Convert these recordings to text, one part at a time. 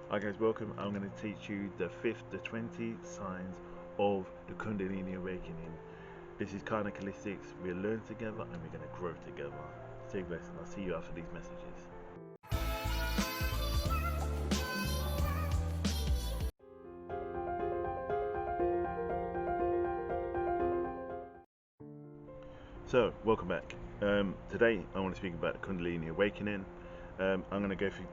Hi guys, welcome. I'm going to teach you the 20 signs of the Kundalini awakening. This is kind of holistics. We'll learn together and we're going to grow together. Stay blessed and I'll see you after these messages. So, welcome back. Today I want to speak about the Kundalini awakening. I'm going to go through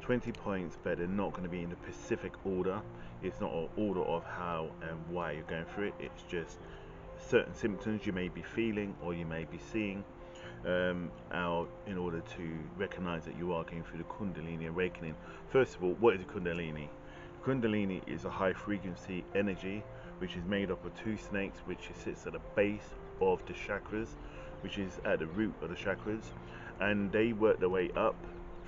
20 points, but they're not going to be in the specific order. It's not an order of how and why you're going through it. It's just certain symptoms you may be feeling or you may be seeing out in order to recognize that you are going through the Kundalini awakening. First of all, what is a Kundalini? Kundalini is a high frequency energy which is made up of two snakes, which sits at the base of the chakras, which is at the root of the chakras, and they work their way up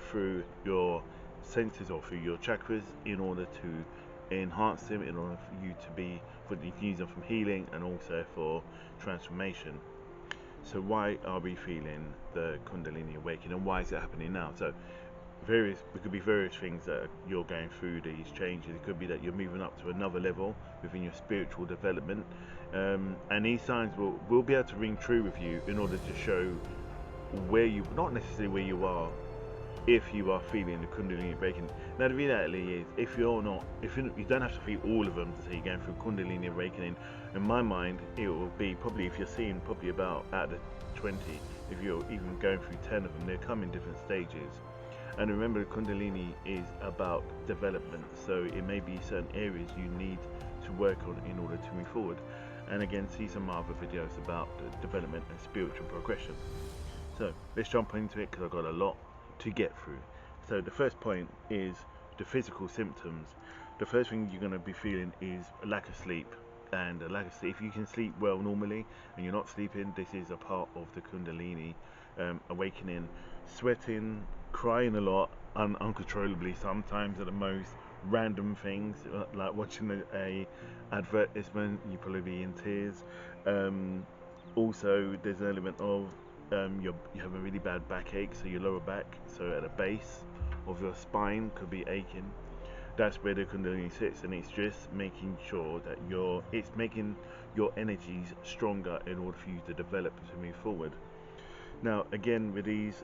through your senses or through your chakras in order to enhance them, in order for you to use them from healing and also for transformation. So why are we feeling the Kundalini awakening and why is it happening now? So it could be various things that you're going through these changes. It could be that you're moving up to another level within your spiritual development, and these signs will be able to ring true with you in order to show where you, not necessarily where you are, if you are feeling the Kundalini awakening. Now the reality is, if you don't have to feel all of them to say you're going through Kundalini awakening. In my mind, it will be probably, if you're seeing probably about out of the 20, if you're even going through 10 of them, they come in different stages. And remember, the Kundalini is about development, so it may be certain areas you need to work on in order to move forward. And again, see some other videos about the development and spiritual progression. So let's jump into it because I've got a lot to get through. So the first point is the physical symptoms. The first thing you're going to be feeling is a lack of sleep. And a lack of sleep, if you can sleep well normally and you're not sleeping, this is a part of the Kundalini awakening. Sweating, crying a lot, uncontrollably, sometimes at the most random things, like watching a advertisement, you probably be in tears. Also, there's an element of you have a really bad backache, so your lower back, so at the base of your spine could be aching. That's where the Kundalini sits, and it's just making sure that it's making your energies stronger in order for you to develop to move forward. Now again, with these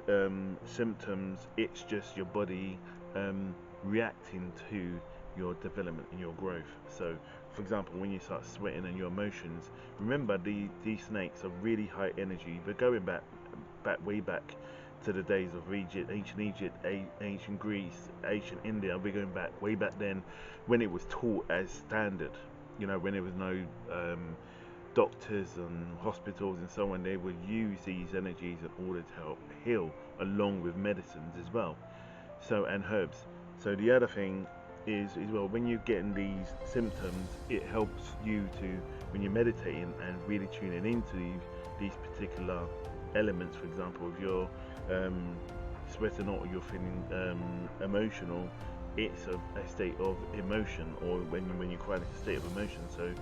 symptoms, it's just your body reacting to your development and your growth. So for example, when you start sweating and your emotions, remember these snakes are really high energy. They're going way back to the days of ancient Egypt, ancient Greece, ancient India. We're going way back then, when it was taught as standard. When there was no doctors and hospitals and so on, they would use these energies in order to help heal, along with medicines as well. So, and herbs. So the other thing is, well, when you're getting these symptoms, it helps you to, when you're meditating and really tuning into these particular elements. For example, if you're sweating or you're feeling emotional, it's a state of emotion, or when you cry, it's a state of emotion. So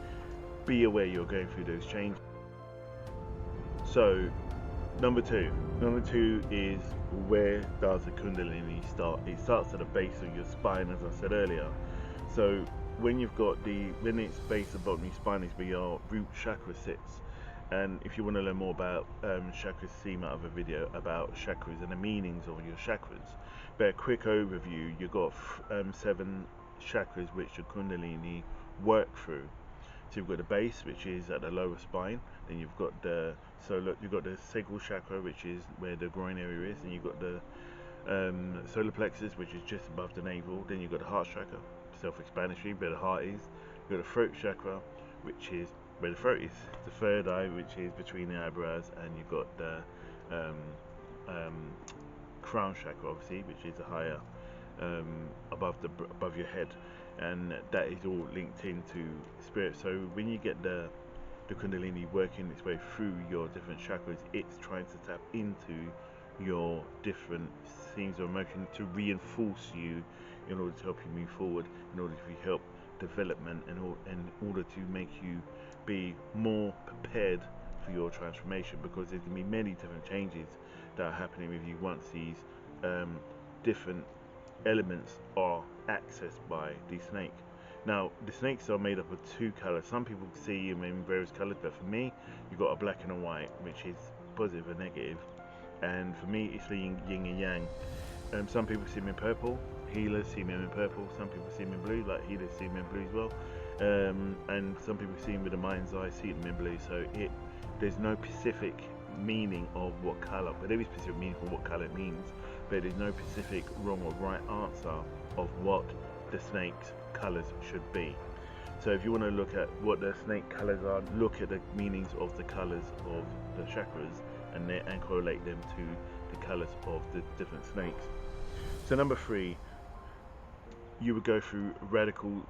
be aware you're going through those changes. So number two is, where does the Kundalini start? It starts at the base of your spine, as I said earlier. So when it's base of bottom of your spine is where your root chakra sits. And if you want to learn more about chakras, see my other video about chakras and the meanings of your chakras. But a quick overview, you've got 7 chakras which the Kundalini work through. So you've got the base, which is at the lower spine. Then you've got you've got the sacral chakra, which is where the groin area is. And you've got the solar plexus, which is just above the navel. Then you've got the heart chakra, self-explanatory, where the heart is. You've got the throat chakra, which is where the throat is. The third eye, which is between the eyebrows, and you've got the crown chakra, obviously, which is the higher above your head, and that is all linked into spirit. So when you get the Kundalini working its way through your different chakras, it's trying to tap into your different themes of emotion to reinforce you in order to help you move forward, in order to help development, and in order to make you be more prepared for your transformation, because there's going to be many different changes that are happening with you once these different elements are accessed by the snake. Now, the snakes are made up of two colors. Some people see them in various colors, but for me, you've got a black and a white, which is positive and negative. And for me, it's the yin and yang. Some people see them in purple. Healers see them in purple. Some people see them in blue, like healers see them in blue as well. And some people see them with the mind's eye, see them in blue. So there's no specific meaning of what color, but there is specific meaning for what color it means. But there's no specific wrong or right answer of what the snake's colors should be. So if you want to look at what the snake colors are, look at the meanings of the colors of the chakras and correlate them to the colors of the different snakes. So number 3, you would go through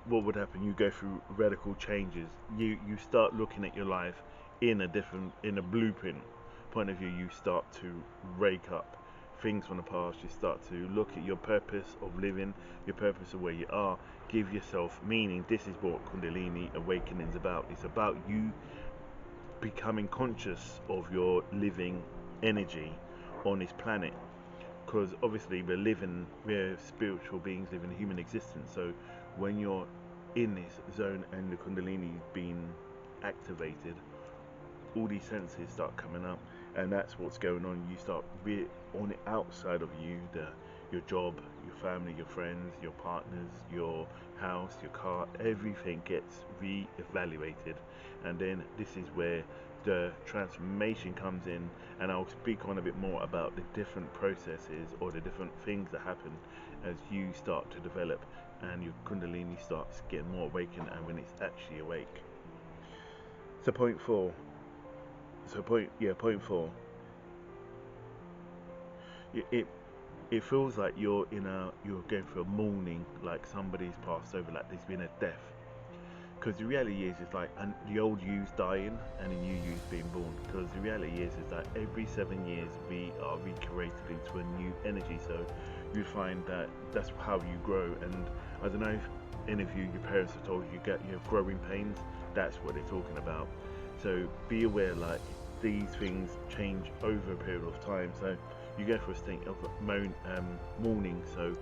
what would happen? You go through radical changes. You start looking at your life in a blueprint point of view. You start to rake up things from the past. You start to look at your purpose of living, your purpose of where you are, give yourself meaning. This is what Kundalini Awakening is about. It's about you becoming conscious of your living energy on this planet, because obviously we're spiritual beings living a human existence. So when you're in this zone and the Kundalini is being activated, all these senses start coming up, and that's what's going on. You start on the outside of you, your job, your family, your friends, your partners, your house, your car, everything gets re-evaluated. And then this is where the transformation comes in, and I'll speak on a bit more about the different processes or the different things that happen as you start to develop and your Kundalini starts getting more awakened, and when it's actually awake. So point 4. Point 4. It feels like you're going through a mourning, like somebody's passed over, like there's been a death. Because the reality is like the old you's dying and the new you's being born. Because the reality is that every 7 years we are recreated into a new energy. So you find that that's how you grow. And I don't know if any of you, your parents have told you get your growing pains. That's what they're talking about. So be aware, like these things change over a period of time. So you go through a state of mourning. So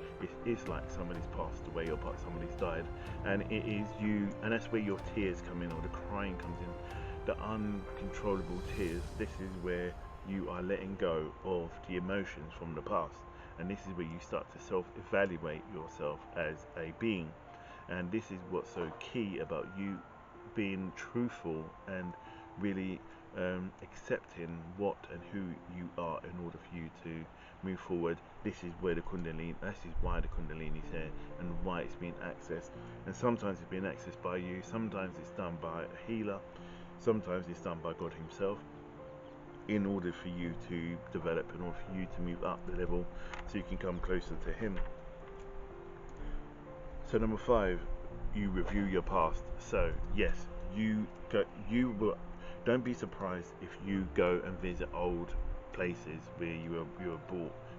it's like somebody's passed away or somebody's died, and it is you, and that's where your tears come in, or the crying comes in, the uncontrollable tears. This is where you are letting go of the emotions from the past, and this is where you start to self-evaluate yourself as a being. And this is what's so key about you being truthful and really accepting what and who you are in order for you to move forward. This is why the Kundalini is here and why it's being accessed. And sometimes it's being accessed by you, sometimes it's done by a healer, sometimes it's done by God himself, in order for you to develop, in order for you to move up the level so you can come closer to him. So number 5, you review your past. So yes, don't be surprised if you go and visit old places where you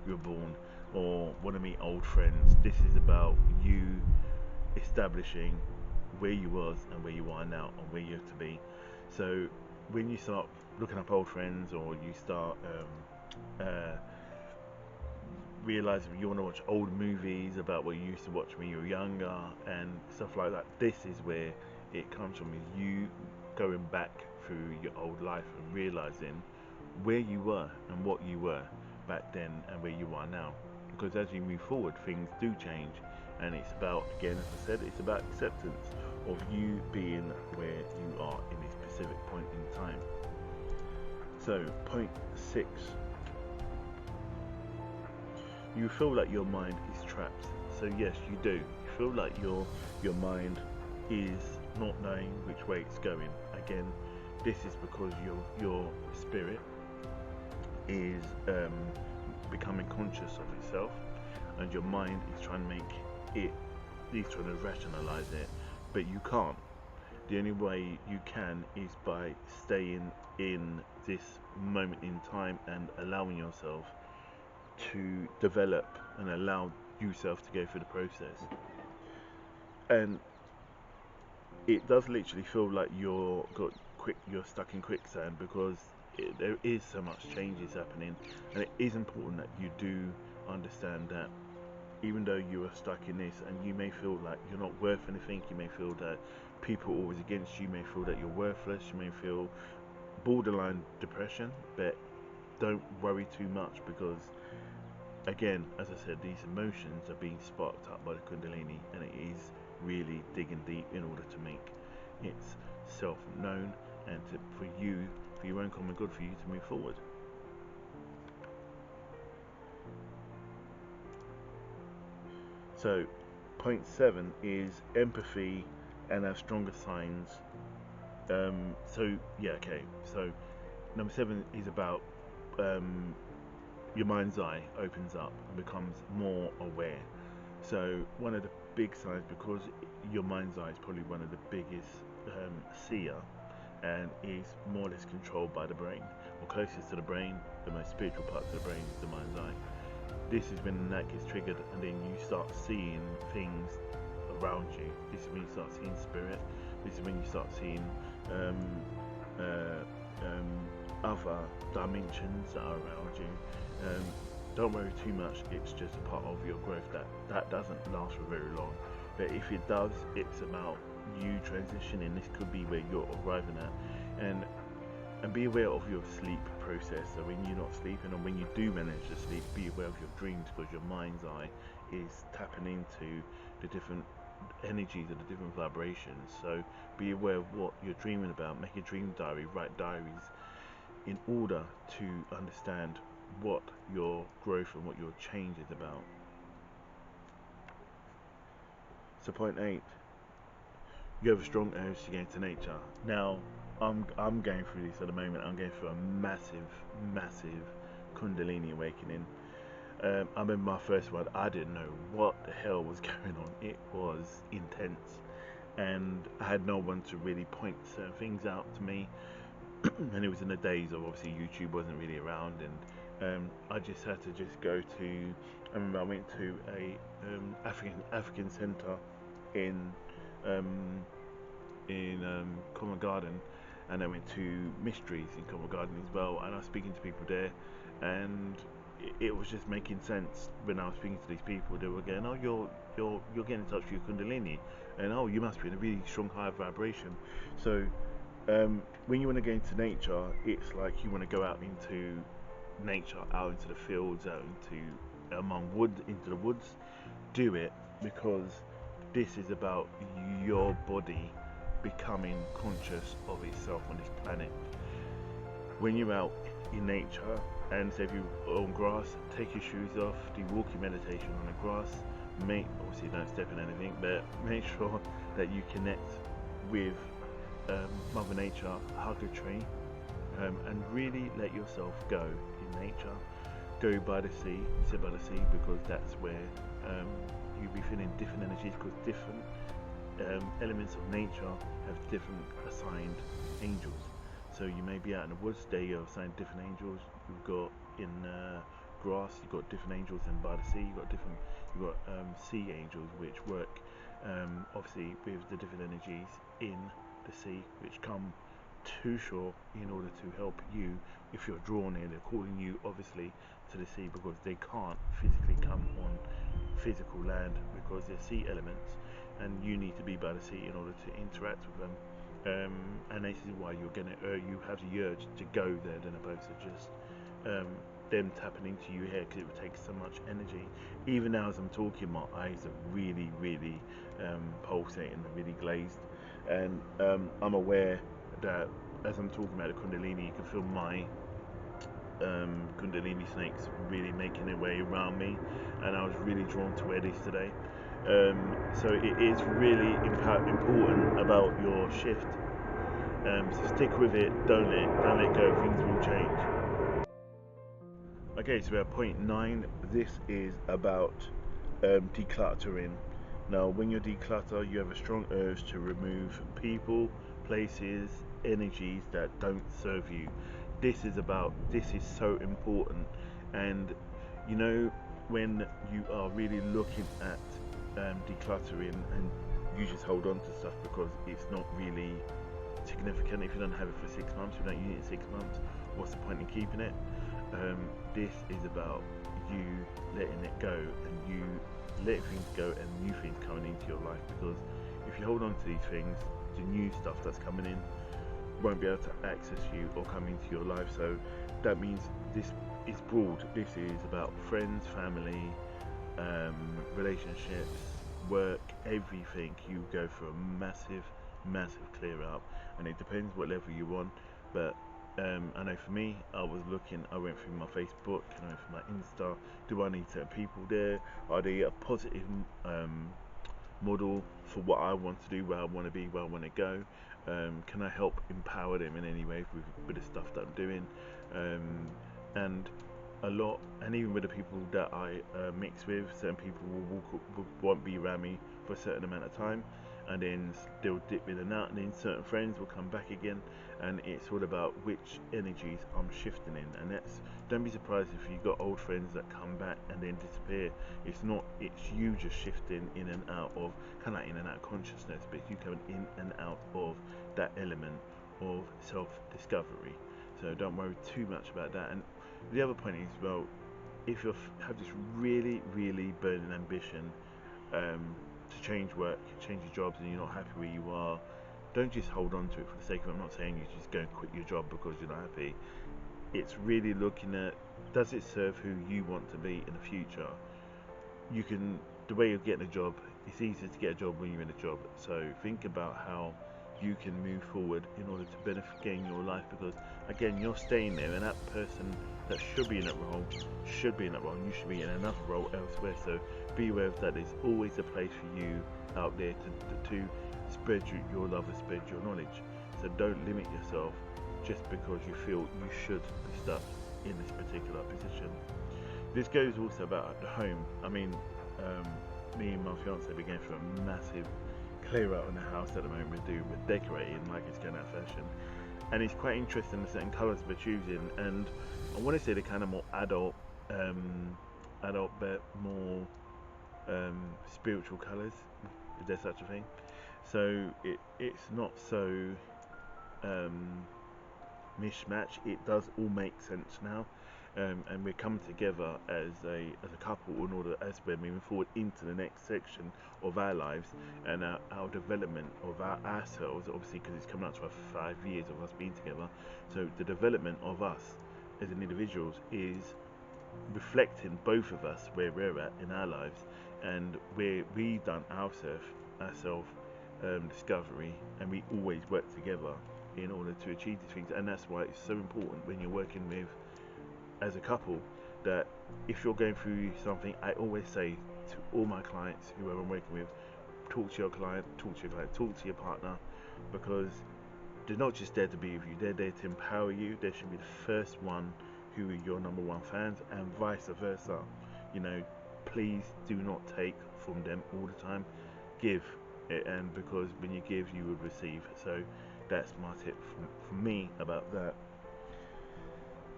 were born, or want to meet old friends. This is about you establishing where you was and where you are now and where you have to be. So when you start looking up old friends, or you start realizing you want to watch old movies about what you used to watch when you were younger and stuff like that, this is where it comes from, is you going back through your old life and realizing where you were and what you were back then and where you are now. Because as you move forward, things do change, and it's about, again, as I said, it's about acceptance of you being where you are in a specific point in time. So point 6, you feel like your mind is trapped. So yes, you do. You feel like your mind is not knowing which way it's going. Again, this is because your spirit is becoming conscious of itself, and your mind is trying to rationalize it, but you can't. The only way you can is by staying in this moment in time and allowing yourself to develop and allow yourself to go through the process. And it does literally feel like you're stuck in quicksand, because there is so much changes happening, and it is important that you do understand that even though you are stuck in this and you may feel like you're not worth anything, you may feel that people are always against you, you may feel that you're worthless, you may feel borderline depression, but don't worry too much, because again, as I said, these emotions are being sparked up by the Kundalini, and it is really digging deep in order to make its self known and for your own common good, for you to move forward. So, point 7 is empathy and have stronger signs. So number 7 is about your mind's eye opens up and becomes more aware. So one of the big signs, because your mind's eye is probably one of the biggest seer, and is more or less controlled by the brain, or closest to the brain, the most spiritual part of the brain is the mind's eye. This is when that gets triggered, and then you start seeing things around you. This is when you start seeing spirit. This is when you start seeing other dimensions that are around you. Don't worry too much, it's just a part of your growth. That doesn't last for very long, but if it does, it's about you transitioning. This could be where you're arriving at, and be aware of your sleep process. So when you're not sleeping, or when you do manage to sleep, be aware of your dreams, because your mind's eye is tapping into the different energies of the different vibrations. So be aware of what you're dreaming about. Make a dream diary, write diaries, in order to understand what your growth and what your change is about. So point 8, you have a strong urge to get into nature. Now I'm going through this at the moment. I'm going through a massive Kundalini awakening. I remember my first one, I didn't know what the hell was going on. It was intense, and I had no one to really point certain things out to me. And it was in the days of, obviously, YouTube wasn't really around, and I just had to just go to. I remember I went to a African centre in Covent Garden, and I went to Mysteries in Covent Garden as well, and I was speaking to people there, and it was just making sense when I was speaking to these people. They were going, "Oh, you're getting in touch with your Kundalini, and oh, you must be in a really strong high vibration." So when you want to go into nature, it's like you want to go out into nature, out into the fields, out into the woods. Do it, because this is about your body becoming conscious of itself on this planet. When you're out in nature, and say if you're on grass, take your shoes off, do walking meditation on the grass. Obviously don't step in anything, but make sure that you connect with Mother Nature, hug a tree, and really let yourself go in nature. Go by the sea, sit by the sea, because that's where you'll be feeling different energies, because different elements of nature have different assigned angels. So you may be out in the woods, there you're assigned different angels. You've got in grass, you've got different angels, and by the sea you've got sea angels, which work obviously with the different energies in the sea, which come to shore in order to help you. If you're drawn in, they're calling you obviously to the sea, because they can't physically come on physical land, because they're sea elements, and you need to be by the sea in order to interact with them. And this is why you have the urge to go there, than opposed to just them tapping into you here, because it would take so much energy. Even now as I'm talking, my eyes are really pulsating and really glazed, and I'm aware that as I'm talking about the Kundalini, you can feel my Kundalini snakes really making their way around me, and I was really drawn to wear this today. So it is really important about your shift. So stick with it, don't let go, things will change. Okay, so we're at point 9. This is about decluttering. Now, when you declutter, you have a strong urge to remove people, places, energies that don't serve you. This is so important. And you know, when you are really looking at decluttering, and you just hold on to stuff because it's not really significant. If you don't have it for 6 months, you don't use it in 6 months, what's the point in keeping it? This is about you letting it go and you letting things go and new things coming into your life. Because if you hold on to these things, the new stuff that's coming in won't be able to access you or come into your life. So that means this is broad. This is about friends, family, relationships, work, everything. You go for a massive clear out, and it depends what level you're on. But I know for me, I went through my Facebook, I went through my Insta. Do I need certain people there? Are they a positive model for what I want to do, where I want to be, where I want to go? Can I help empower them in any way with the stuff that I'm doing? And even with the people that I mix with, certain people won't be around me for a certain amount of time, and then they'll dip in and out, and then certain friends will come back again, and it's all about which energies I'm shifting in. And don't be surprised if you've got old friends that come back and then disappear. It's you just shifting in and out of consciousness, but you coming in and out of that element of self-discovery. So don't worry too much about that. And the other point is, well, if you have this really burning ambition to change work, change your jobs, and you're not happy where you are, don't just hold on to it for the sake of it. I'm not saying you just go and quit your job because you're not happy. It's really looking at, does it serve who you want to be in the future? The way you're getting a job, it's easier to get a job when you're in a job. So think about how you can move forward in order to gain your life, because again, you're staying there, and that person that should be in that role, and you should be in another role elsewhere. So be aware of that. There's always a place for you out there to spread your love and spread your knowledge. So don't limit yourself just because you feel you should be stuck in this particular position. This goes also about the home. I mean, me and my fiance began through a massive clear out in the house at the moment. We're decorating like it's going out of fashion, and it's quite interesting the certain colours we're choosing. And I want to say they're kind of more adult but more spiritual colours, if there's such a thing. So it's not so mishmash. It does all make sense now, and we're coming together as a couple in order, as we're moving forward into the next section of our lives and our development of ourselves, obviously, because it's coming up to our 5 years of us being together. So the development of us as individuals is reflecting both of us where we're at in our lives, and where we've done our self discovery, and we always work together in order to achieve these things. And that's why it's so important when you're working with as a couple, that if you're going through something, I always say to all my clients, whoever I'm working with, talk to your client, talk to your partner, because they're not just there to be with you, they're there to empower you. They should be the first one who are your number one fans, and vice versa. Please do not take from them all the time. Give, and because when you give, you will receive. So that's my tip from me about that.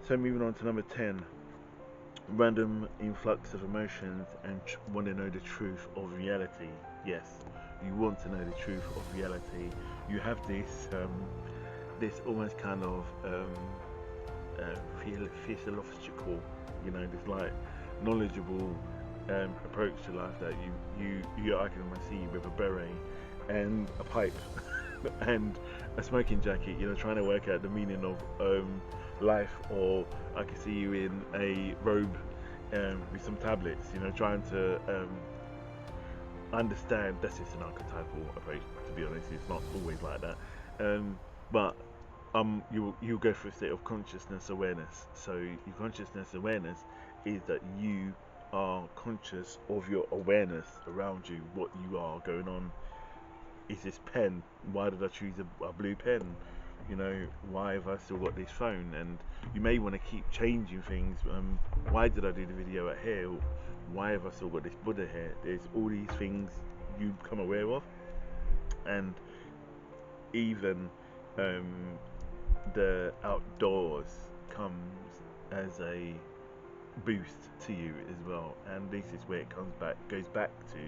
So moving on to number 10, random influx of emotions and want to know the truth of reality. Yes, you want to know the truth of reality. You have this almost kind of physiological, this like knowledgeable approach to life, that I can almost see you with a beret and a pipe and a smoking jacket, trying to work out the meaning of life. Or I can see you in a robe with some tablets, trying to understand. That's just an archetypal approach, to be honest. It's not always like that, but you'll go through a state of consciousness awareness. So your consciousness awareness is that you are conscious of your awareness around you, what you are going on. Is this pen? Why did I choose a blue pen? Why have I still got this phone? And you may want to keep changing things. Why did I do the video at here? Why have I still got this Buddha here? There's all these things you become aware of, and even the outdoors comes as a boost to you as well. And this is where it goes back to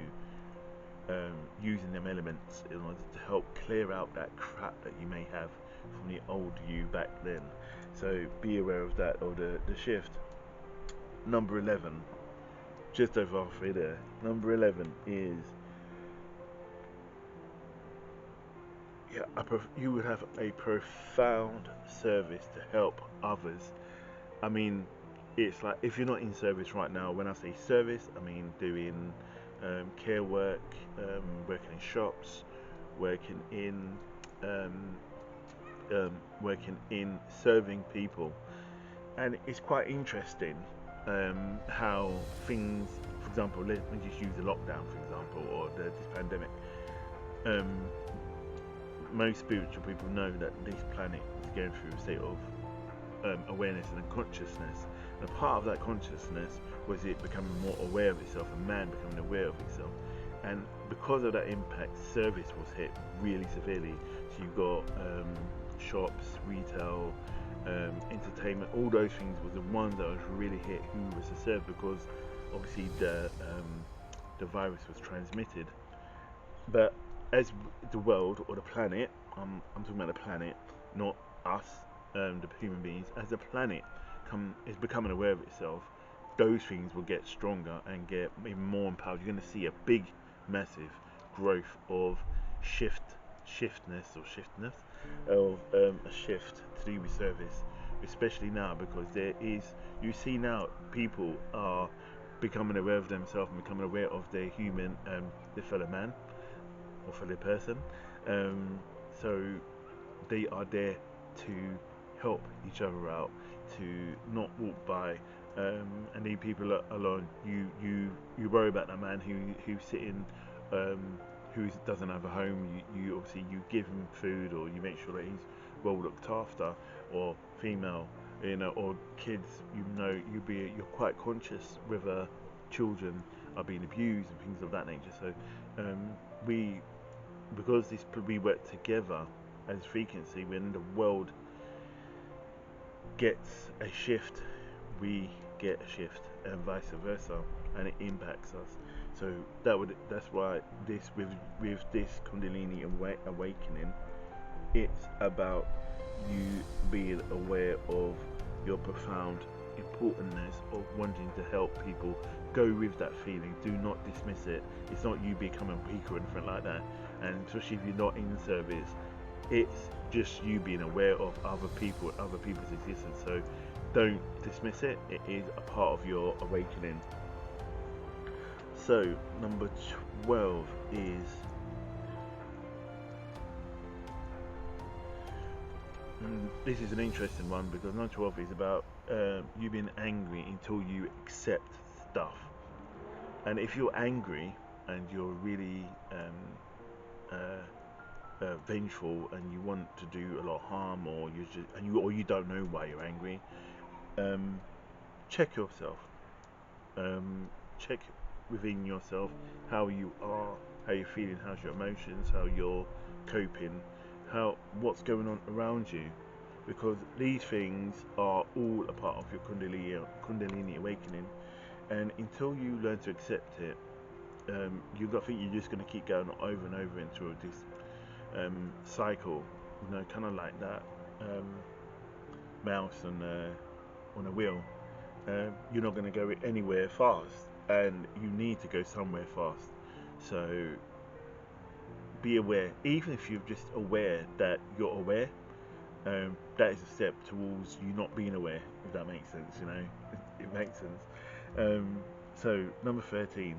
using them elements in order to help clear out that crap that you may have from the old you back then. So be aware of that, or the shift. Number 11, just over halfway there. Number 11 is, you would have a profound service to help others. I mean, it's like, if you're not in service right now, when I say service, I mean doing care work, working in shops, working in um, working in serving people. And it's quite interesting how things, for example, let me just use the lockdown for example, or this pandemic. um, Most spiritual people know that this planet is going through a state of awareness and consciousness. And a part of that consciousness was it becoming more aware of itself, and man becoming aware of itself. And because of that impact, service was hit really severely. So you've got shops, retail, entertainment, all those things were the ones that was really hit who was to serve, because obviously the virus was transmitted. But as the world, or the planet, I'm talking about the planet, not us, the human beings, as the planet is becoming aware of itself, those things will get stronger and get even more empowered. You're going to see a big, massive growth of shiftness of a shift to do with service, especially now, because you see now people are becoming aware of themselves and becoming aware of their their fellow man or fellow person. So they are there to help each other out, to not walk by and leave people alone. You worry about that man who's sitting, who doesn't have a home. You obviously you give him food, or you make sure that he's well looked after, or female, or kids. You're quite conscious whether children are being abused and things of that nature. So because we work together as frequency, when the world gets a shift, we get a shift, and vice versa, and it impacts us. So that's why with this Kundalini awakening, it's about you being aware of your profound importance of wanting to help people. Go with that feeling, do not dismiss it. It's not you becoming weak or anything like that, and especially if you're not in service, it's just you being aware of other people, other people's existence. So don't dismiss it. It is a part of your awakening. So number 12 is, this is an interesting one, because number 12 is about you being angry until you accept stuff. And if you're angry and you're really vengeful, and you want to do a lot of harm, or you don't know why you're angry, check yourself. Check within yourself how you are, how you're feeling, how's your emotions, how you're coping, what's going on around you, because these things are all a part of your Kundalini awakening. And until you learn to accept it, I think you're just going to keep going over and over into this cycle, kind of like that mouse on a wheel. You're not going to go anywhere fast, and you need to go somewhere fast. So be aware, even if you're just aware that you're aware. That is a step towards you not being aware, if that makes sense. It makes sense. So number 13,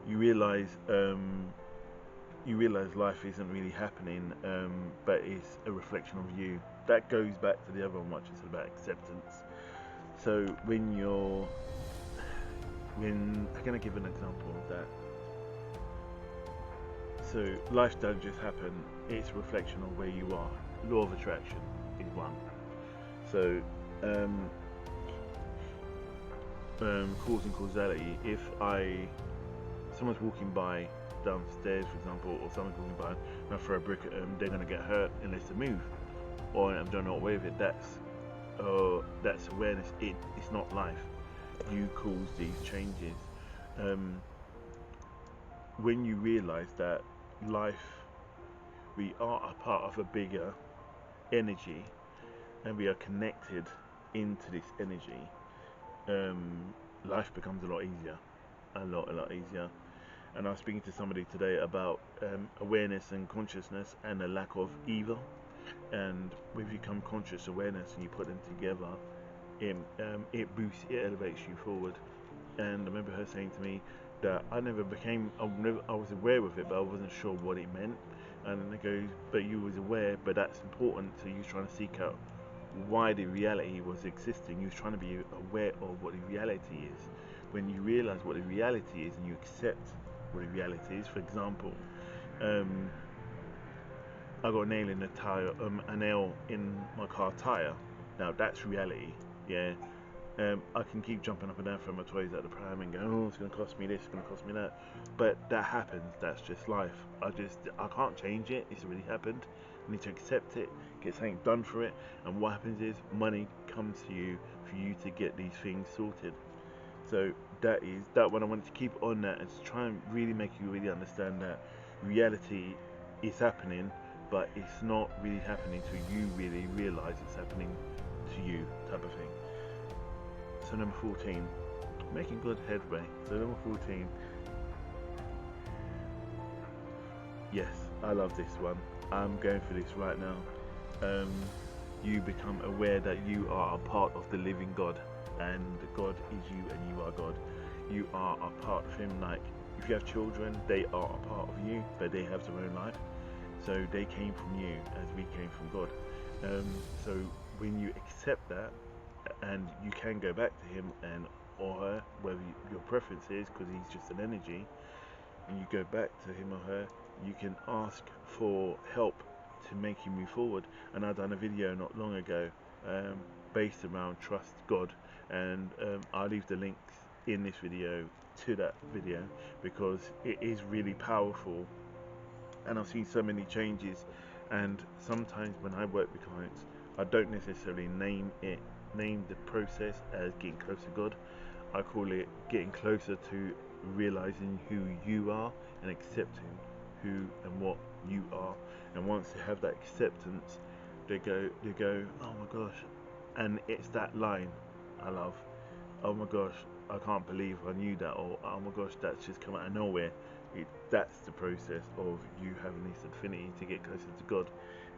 you realize life isn't really happening, but it's a reflection of you. That goes back to the other one, which is about acceptance. So I'm going to give an example of that. So life doesn't just happen, it's a reflection of where you are. Law of attraction is one. So cause and causality. If someone's walking by downstairs, for example, or someone's walking by and I throw a brick at them, they're going to get hurt unless they move, or I'm not aware of it. That's awareness. It's not life. You cause these changes. When you realize that we are a part of a bigger energy, and we are connected into this energy, life becomes a lot easier, a lot easier. And I was speaking to somebody today about awareness and consciousness and the lack of either. And when you become conscious awareness and you put them together, it boosts, it elevates you forward. And I remember her saying to me that I was aware of it, but I wasn't sure what it meant. And it goes, but you was aware, but that's important. So you was trying to seek out why the reality was existing. You was trying to be aware of what the reality is. When you realize what the reality is and you accept what the reality is, for example, um, I got a nail in the tire, a nail in my car tire. Now that's reality, yeah. I can keep jumping up and down, throwing my toys at the pram and go, oh, it's going to cost me this, it's going to cost me that. But that happens. That's just life. I can't change it. It's already happened. I need to accept it, get something done for it. And what happens is money comes to you for you to get these things sorted. So that one I wanted to keep on that and to try and really make you really understand that reality is happening, but it's not really happening till you really realize it's happening to you, type of thing. So number 14, making good headway. So number 14, yes, I love this one. I'm going for this right now. You become aware that you are a part of the living God, and God is you and you are God. You are a part of Him. Like if you have children, they are a part of you, but they have their own life. So they came from you as we came from God. So when you accept that, and you can go back to him and or her, whether your preference is, because he's just an energy, and you go back to him or her, you can ask for help to make you move forward. And I've done a video not long ago based around trust God, and I'll leave the links in this video to that video because it is really powerful, and I've seen so many changes. And sometimes when I work with clients, I don't necessarily name the process as getting closer to God. I call it getting closer to realizing who you are and accepting who and what you are. And once they have that acceptance, they go, oh my gosh. And it's that line I love. Oh my gosh, I can't believe I knew that. Or oh my gosh, that's just come out of nowhere. That's the process of you having this affinity to get closer to God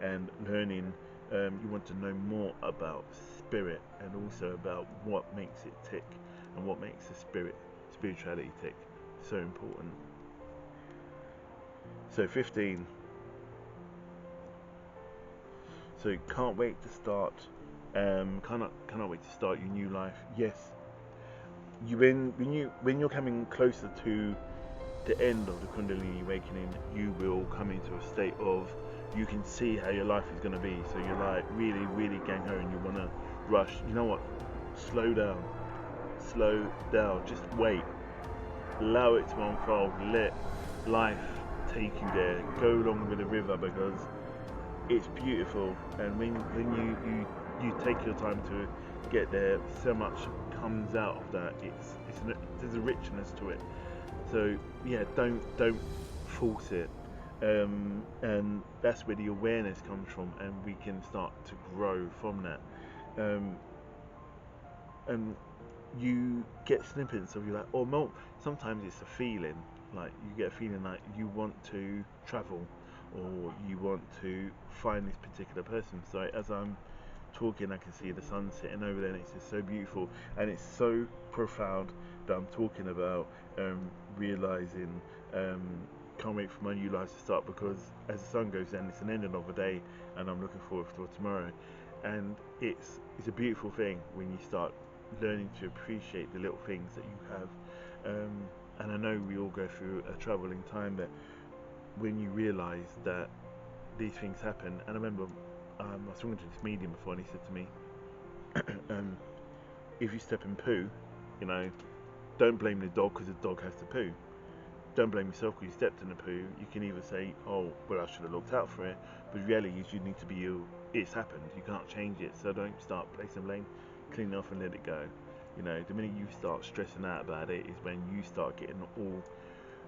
and learning. You want to know more about spirit and also about what makes it tick and what makes the spirituality tick. So important. So 15. So can't wait to start. Cannot wait to start your new life. Yes. When you're coming closer to the end of the Kundalini awakening, you will come into a state of, you can see how your life is going to be. So you're like really gang ho, and you want to rush. You know what? Slow down, just wait, allow it to unfold, let life take you there, go along with the river, because it's beautiful. And when you take your time to get there, so much comes out of that. There's a richness to it. So yeah, don't force it, and that's where the awareness comes from, and we can start to grow from that. And you get snippets of, you like, or more. Sometimes it's a feeling, like you get a feeling like you want to travel, or you want to find this particular person. So as I'm talking, I can see the sun sitting over there, and it's just so beautiful, and it's so profound that I'm talking about realizing, can't wait for my new life to start, because as the sun goes down, it's an ending of a day, and I'm looking forward to tomorrow. And it's a beautiful thing when you start learning to appreciate the little things that you have. And I know we all go through a troubling time, but when you realize that these things happen, and I remember I was talking to this medium before, and he said to me, if you step in poo, don't blame the dog because the dog has to poo. Don't blame yourself because you stepped in the poo. You can either say, oh, well, I should have looked out for it, but the reality is you need to be you. It's happened. You can't change it, so don't start placing blame. Clean it off and let it go. The minute you start stressing out about it is when you start getting all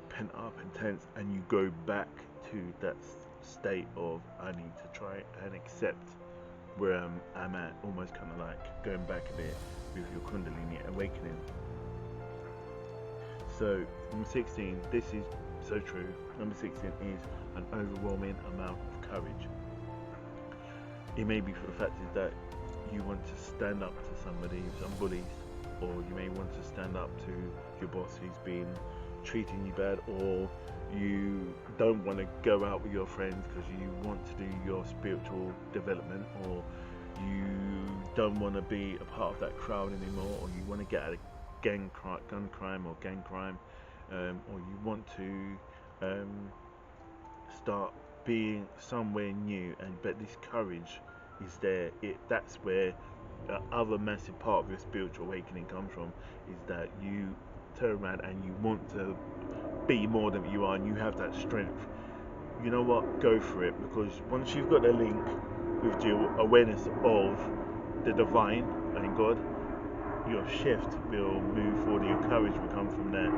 pent up and tense, and you go back to that state of, I need to try and accept where I'm at, almost kind of like going back a bit with your Kundalini awakening. So number 16, this is so true. Number 16 is an overwhelming amount of courage. It may be for the fact is that you want to stand up to somebody, some bullies, or you may want to stand up to your boss who's been treating you bad, or you don't want to go out with your friends because you want to do your spiritual development, or you don't want to be a part of that crowd anymore, or you want to get out of gun crime or gang crime, or you want to start being somewhere new, but this courage is there. That's where the other massive part of your spiritual awakening comes from, is that you turn around and you want to be more than you are, and you have that strength. You know what? Go for it, because once you've got the link with the awareness of the divine and God, your shift will move forward. Your courage will come from there.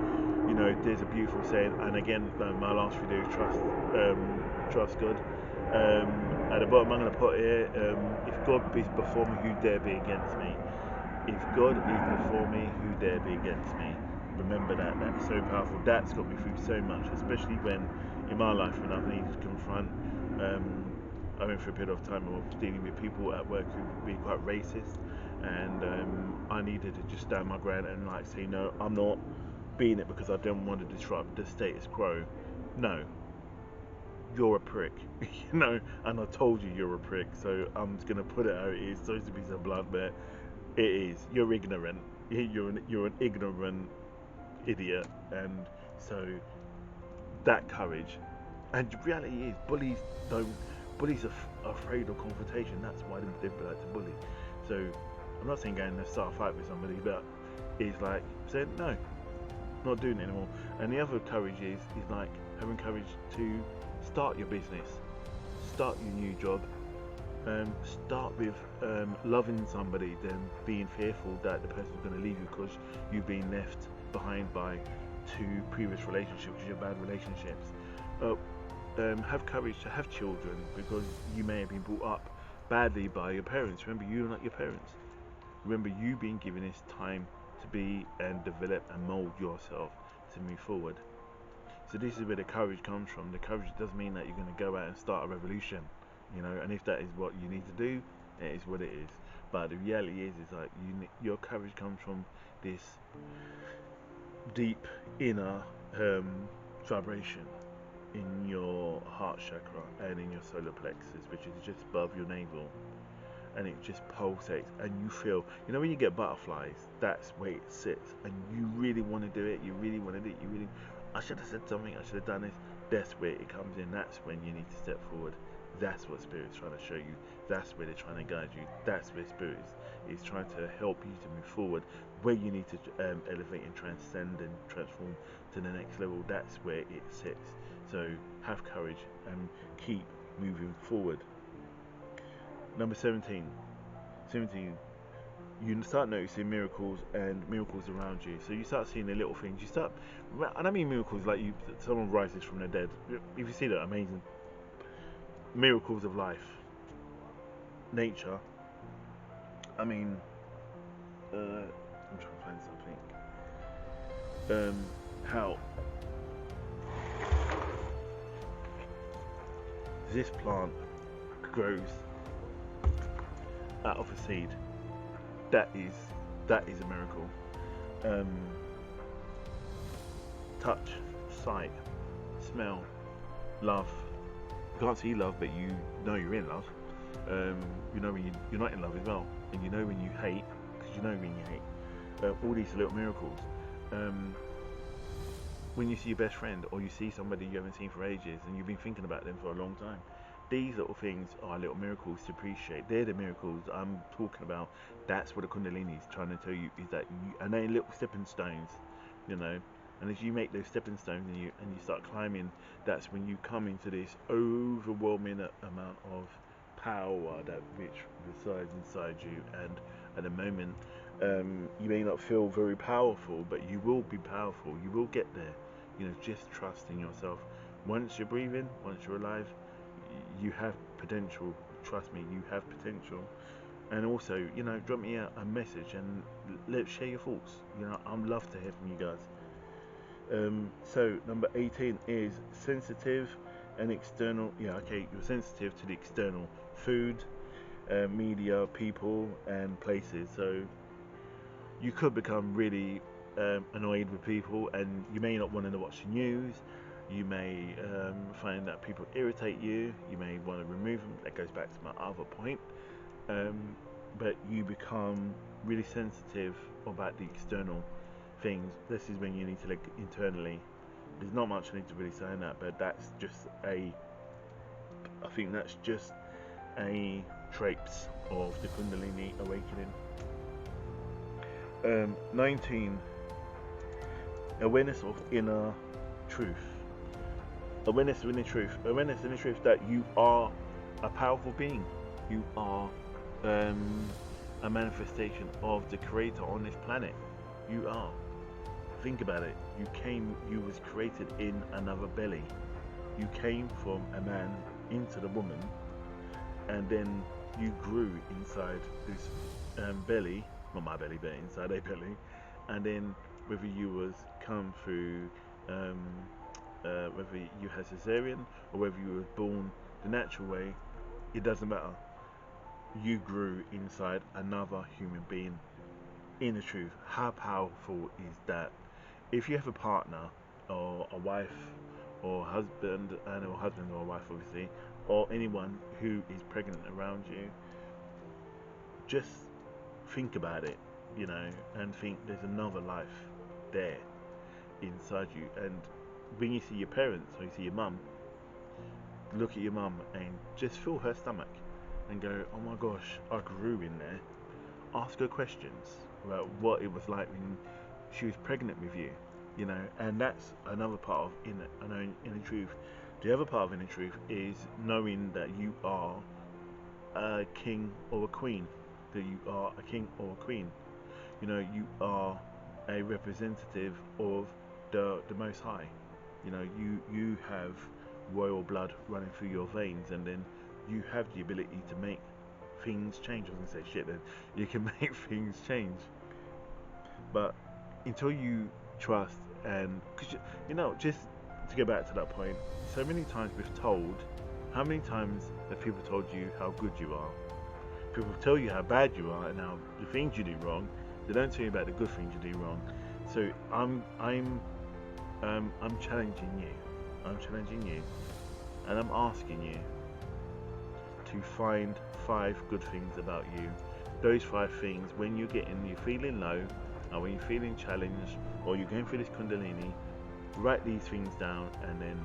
You know, there's a beautiful saying, and again, my last video is trust God. At the bottom, I'm going to put here, if God is before me, who dare be against me? If God is before me, who dare be against me? Remember that. That's so powerful. That's got me through so much, especially when in my life when I've needed to confront. I went through a period of time of dealing with people at work who would be quite racist, and I needed to just stand my ground and like say, no, I'm not being it because I don't want to disrupt the status quo. No, you're a prick, you know, and I told you you're a prick, so I'm just gonna put it how it is. Sorry to be so blunt, but it is. You're ignorant. You're an ignorant idiot, and so that courage. And the reality is, bullies are afraid of confrontation. That's why they like to bully. So I'm not saying going to start a fight with somebody, but it's like saying no, not doing it anymore. And the other courage is like having courage to start your business, start your new job. Start with loving somebody, then being fearful that the person's going to leave you because you've been left behind by 2 previous relationships, which are bad relationships. Have courage to have children, because you may have been brought up badly by your parents. Remember, you're not your parents. Remember, you being given this time to be and develop and mold yourself to move forward. So this is where the courage comes from. The courage doesn't mean that you're going to go out and start a revolution, you know. And if that is what you need to do, it is what it is. But the reality is like your courage comes from this deep inner vibration in your heart chakra and in your solar plexus, which is just above your navel, and it just pulsates, and you feel, you know, when you get butterflies, that's where it sits, and you really want to do it. You really want to do it. I should have said something. I should have done this. That's where it comes in. That's when you need to step forward. That's what Spirit's trying to show you. That's where they're trying to guide you. That's where Spirit is trying to help you to move forward. Where you need to elevate and transcend and transform to the next level. That's where it sits. So have courage and keep moving forward. Number 17. You start noticing miracles around you. So you start seeing the little things. And I mean miracles like someone rises from the dead. If you see that, amazing miracles of life, nature. I mean, I'm trying to find something. How this plant grows out of a seed. That is a miracle. Touch, sight, smell, love. You can't see love, but you know you're in love. You know when you're not in love as well, and you know when you hate, because you know when you hate. All these little miracles. When you see your best friend, or you see somebody you haven't seen for ages, and you've been thinking about them for a long time. These little things are little miracles to appreciate. They're the miracles I'm talking about. That's what the Kundalini is trying to tell you, is that and they're little stepping stones, you know. And as you make those stepping stones and you start climbing, that's when you come into this overwhelming amount of power which resides inside you. And at the moment, you may not feel very powerful, but you will be powerful. You will get there. You know, just trust in yourself. Once you're breathing, once you're alive, you have potential trust me, you have potential. And also, you know, drop me a message and let's share your thoughts. You know, I'd love to hear from you guys. So number 18 is sensitive and external. Yeah, okay, you're sensitive to the external food, media, people, and places. So you could become really annoyed with people, and you may not want to watch the news. You may find that people irritate you. You may want to remove them. That goes back to my other point. But you become really sensitive about the external things. This is when you need to look internally. There's not much I need to really say on that, but that's just I think that's just a traits of the Kundalini awakening. 19, awareness of inner truth. Awareness of inner truth. Awareness of inner truth that you are a powerful being. You are a manifestation of the Creator on this planet. You are. Think about it. You was created in another belly. You came from a man into the woman, and then you grew inside this belly, not my belly, but inside a belly, and then whether you was come through, whether you had cesarean or whether you were born the natural way, it doesn't matter. You grew inside another human being. In the truth, how powerful is that? If you have a partner or a wife or husband, or husband or wife obviously, or anyone who is pregnant around you, just think about it, you know, and think there's another life there inside you. And when you see your parents or you see your mum, look at your mum and just feel her stomach and go, oh my gosh, I grew in there. Ask her questions about what it was like when she was pregnant with you, you know. And that's another part of inner truth. The other part of inner truth is knowing that you are a king or a queen, that you are a king or a queen. You know, you are a representative of the Most High. You know, you have royal blood running through your veins, and then you have the ability to make things change. I was gonna say shit, then you can make things change. But until you trust, and cause you know, just to go back to that point, so many times we've told, how many times have people told you how good you are? People tell you how bad you are and how the things you do wrong. They don't tell you about the good things you do wrong. So I'm challenging you. I'm challenging you, and I'm asking you to find 5 good things about you. Those 5 things, when you're feeling low, or when you're feeling challenged, or you're going through this Kundalini, write these things down and then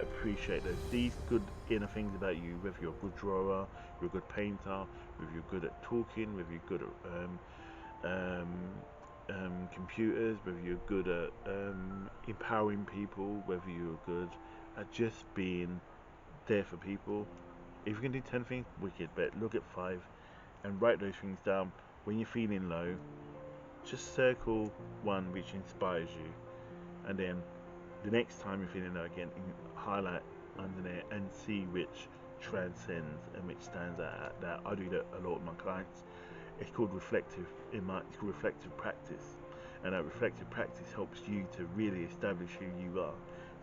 appreciate those. These good inner things about you, whether you're a good drawer, you're a good painter, whether you're good at talking, whether you're good at computers, whether you're good at empowering people, whether you're good at just being there for people. If you can do 10 things, wicked, but look at 5 and write those things down. When you're feeling low, just circle one which inspires you, and then the next time you're feeling low again, highlight under there and see which transcends and which stands out. That I do that a lot with my clients. It's called reflective practice, and that reflective practice helps you to really establish who you are.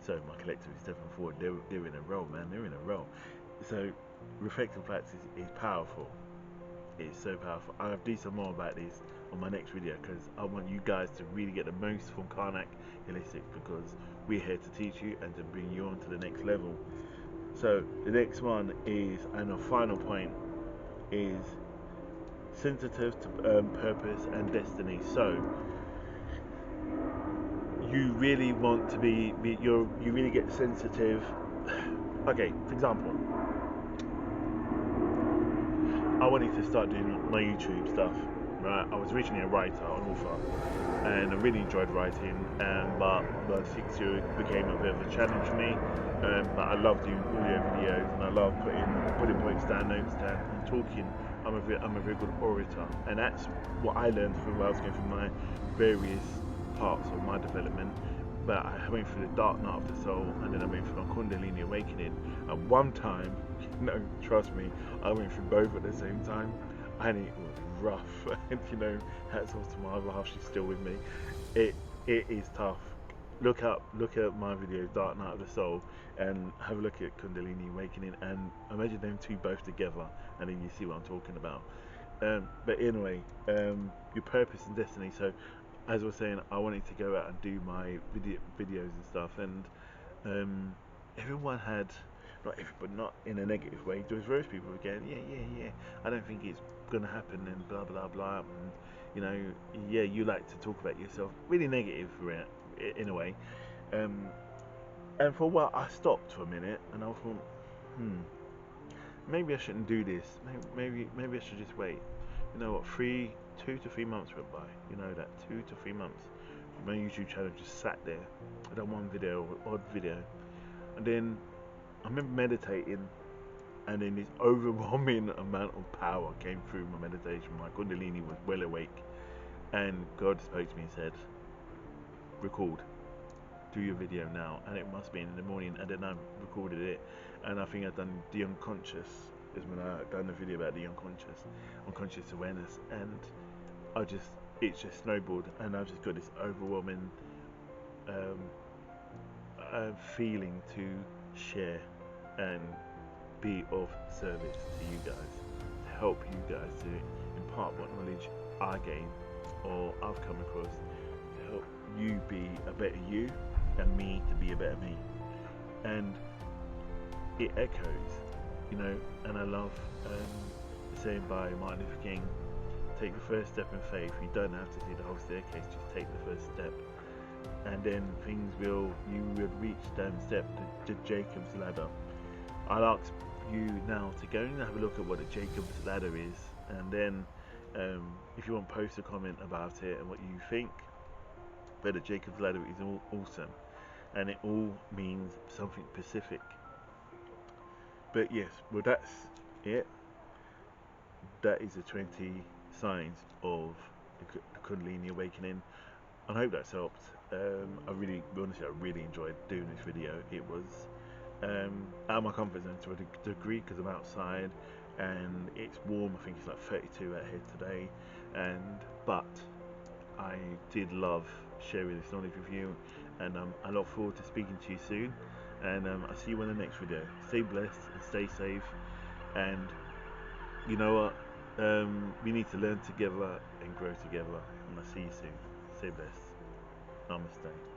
So my collective is stepping forward. They're in a row, man. They're in a row. So reflective practice is powerful. It's so powerful. I'll do some more about this on my next video, because I want you guys to really get the most from Karnak Holistic, because we're here to teach you and to bring you on to the next level. So the next one is, and the final point is, sensitive to purpose and destiny. So you really want to you really get sensitive. Okay, for example, I wanted to start doing my YouTube stuff, right? I was originally a writer, an author, and I really enjoyed writing, but 6 years became a bit of a challenge for me. But I love doing audio videos, and I love putting points down, notes down, and talking. I'm a very good orator, and that's what I learned from when I was going through my various parts of my development. but I went through the dark night of the soul, and then I went through my Kundalini awakening at one time. No, trust me, I went through both at the same time, and it was rough. And hats off to my other half; she's still with me. It is tough. Look at my video, Dark Night of the Soul, and have a look at Kundalini awakening, and imagine them two both together, and then you see what I'm talking about. But anyway, your purpose and destiny. So, as I was saying, I wanted to go out and do my videos and stuff, and everyone had, not everybody, not in a negative way. There was various people who were going, yeah. I don't think it's gonna happen, and blah blah blah. And yeah, you like to talk about yourself, really negative in a way. And for a while, I stopped for a minute, and I thought, maybe I shouldn't do this. Maybe I should just wait. You know what? 2 to 3 months went by. You know that 2 to 3 months. My YouTube channel just sat there. I done one video, odd video, and then I remember meditating, and then this overwhelming amount of power came through my meditation. My Kundalini was well awake, and God spoke to me and said, "Record. Do your video now." And it must be in the morning, and then I recorded it, and I think I'd done the unconscious, is when I done the video about the unconscious awareness, and it's just snowballed, and I've just got this overwhelming feeling to share and be of service to you guys, to help you guys, to impart what knowledge I gain or I've come across, to help you be a better you and me to be a better me. And it echoes, and I love the saying by Martin Luther King, take the first step in faith. You don't have to see the whole staircase, just take the first step, and then you will reach that step, the Jacob's ladder. I'll ask you now to go and have a look at what the Jacob's ladder is, and then if you want, post a comment about it and what you think. But the Jacob's ladder is awesome, and it all means something specific. But yes, well, that's it. That is the 20 signs of the Kundalini awakening. I hope that's helped. I really enjoyed doing this video. It was out of my comfort zone to a degree, because I'm outside and it's warm. I think it's like 32 out here today, but I did love sharing this knowledge with you, and I look forward to speaking to you soon, and I'll see you in the next video. Stay blessed and stay safe, and you know what, we need to learn together and grow together, and I'll see you soon. Stay blessed. Namaste.